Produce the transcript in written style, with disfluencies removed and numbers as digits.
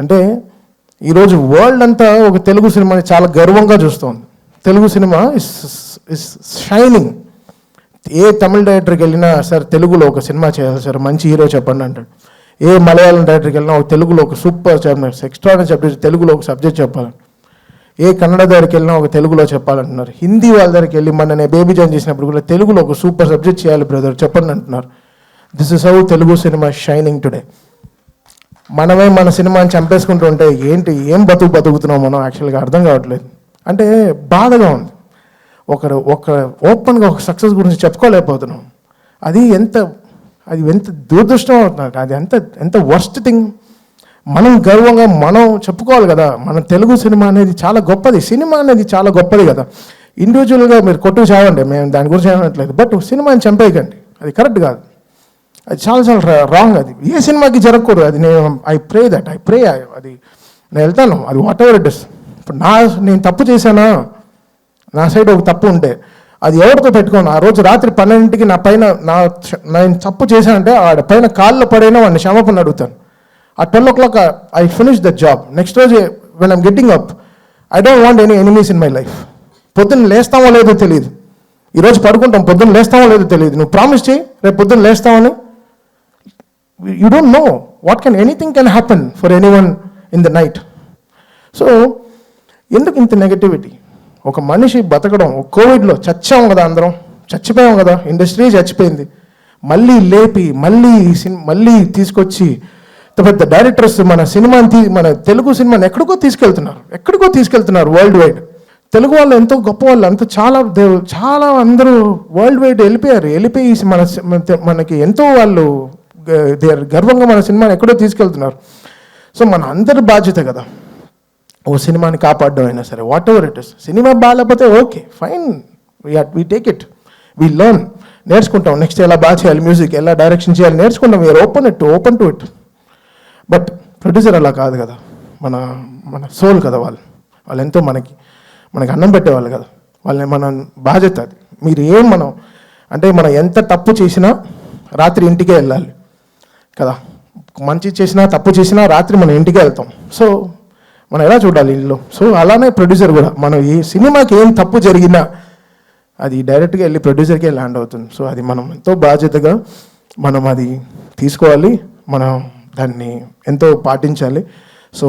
అంటే ఈరోజు వరల్డ్ అంతా ఒక తెలుగు సినిమాని చాలా గర్వంగా చూస్తుంది. Telugu cinema is shining. ఏ తమిళ డైరెక్టర్కి వెళ్ళినా సార్ తెలుగులో ఒక సినిమా చేయాలి సార్, మంచి హీరో చెప్పండి అంటాడు. ఏ మలయాళం డైరెక్టర్కి వెళ్ళినా ఒక తెలుగులో ఒక సూపర్ చెప్పినారు, ఎక్స్ట్రాడనరీ సబ్జెక్ట్, తెలుగులో ఒక సబ్జెక్ట్ చెప్పాలి. ఏ కన్నడ దగ్గరికి వెళ్ళినా ఒక తెలుగులో చెప్పాలంటున్నారు. హిందీ వాళ్ళ దగ్గరికి వెళ్ళి మన బేబీ జాయిన్ చేసినప్పుడు కూడా తెలుగులో ఒక సూపర్ సబ్జెక్ట్ చేయాలి బ్రదర్ చెప్పండి అంటున్నారు. This is how Telugu cinema shining today. మనమే మన సినిమాని చంపేసుకుంటూ ఉంటే ఏం బతుకుతున్నాం మనం యాక్చువల్గా అర్థం కావట్లేదు. అంటే బాధగా ఉంది. ఒక ఓపెన్గా ఒక సక్సెస్ గురించి చెప్పుకోలేకపోతున్నాం. అది ఎంత దురదృష్టం అవుతుంది. అది ఎంత వర్స్ట్ థింగ్. మనం గర్వంగా మనం చెప్పుకోవాలి కదా, మన తెలుగు సినిమా అనేది చాలా గొప్పది, సినిమా అనేది చాలా గొప్పది కదా. ఇండివిజువల్గా మీరు కొట్టుకు చావండి, మేము దాని గురించి ఏమనట్లేదు, బట్ సినిమాని చంపేయకండి, అది కరెక్ట్ కాదు, అది చాలా రాంగ్. అది ఏ సినిమాకి జరగకూడదు. అది ఐ ప్రే అది నేను వెళ్తాను, అది వాట్ ఎవర్ ఇట్ ఇస్. ఇప్పుడు నేను తప్పు చేశానా, నా సైడ్ ఒక తప్పు ఉంటే అది ఎవరితో పెట్టుకోను. ఆ రోజు రాత్రి 12ంటికి నా పైన నేను తప్పు చేశానంటే ఆడ పైన కాళ్ళలో పడైనా వాడిని క్షమాపణ అడుగుతాను. ఆ 12 o'clock I finish the job. Next రోజు when I'm getting up, I don't want any enemies in my life. పొద్దున్న లేస్తామో లేదో తెలియదు, ఈరోజు పడుకుంటాం, పొద్దున్న లేస్తామో లేదో తెలియదు. నువ్వు ప్రామిస్ చేయి రేపు పొద్దున్న లేస్తామని. You don't know what anything can happen for anyone in the night. So ఎందుకు ఇంత నెగటివిటీ? ఒక మనిషి బతకడం, కోవిడ్లో చచ్చాం కదా, అందరం చచ్చిపోయాం కదా, ఇండస్ట్రీ చచ్చిపోయింది, మళ్ళీ లేపి మళ్ళీ తీసుకొచ్చి పెద్ద డైరెక్టర్స్ మన తెలుగు సినిమాని ఎక్కడికో తీసుకెళ్తున్నారు వరల్డ్ వైడ్. తెలుగు వాళ్ళు ఎంతో గొప్ప వాళ్ళు, అంత చాలా అందరూ వరల్డ్ వైడ్ వెళ్ళిపోయి మనకి ఎంతో వాళ్ళు గర్వంగా మన సినిమాని ఎక్కడో తీసుకెళ్తున్నారు. సో మన అందరి బాధ్యత కదా ఓ సినిమాని కాపాడడం అయినా సరే, whatever it is. Cinema బాగాలేకపోతే okay fine, we take it, we learn, నేర్చుకుంటాం. నెక్స్ట్ ఎలా బాగా చేయాలి, మ్యూజిక్ ఎలా డైరెక్షన్ చేయాలి నేర్చుకుంటాం. We are open to it. But producer అలా కాదు కదా, మన సోల్ కదా వాళ్ళు ఎంతో మనకి అన్నం పెట్టేవాళ్ళు కదా, మన బాధ్యత అది. మనం ఎంత తప్పు చేసినా రాత్రి ఇంటికే వెళ్ళాలి కదా, మంచి చేసినా తప్పు చేసినా రాత్రి మనం ఇంటికే వెళ్తాం. సో మనం ఎలా చూడాలి ఇల్లు. సో అలానే ప్రొడ్యూసర్ కూడా, మనం ఈ సినిమాకి ఏం తప్పు జరిగినా అది డైరెక్ట్గా వెళ్ళి ప్రొడ్యూసర్కే ల్యాండ్ అవుతుంది. సో అది మనం ఎంతో బాధ్యతగా మనం అది తీసుకోవాలి, మనం దాన్ని ఎంతో పాటించాలి. సో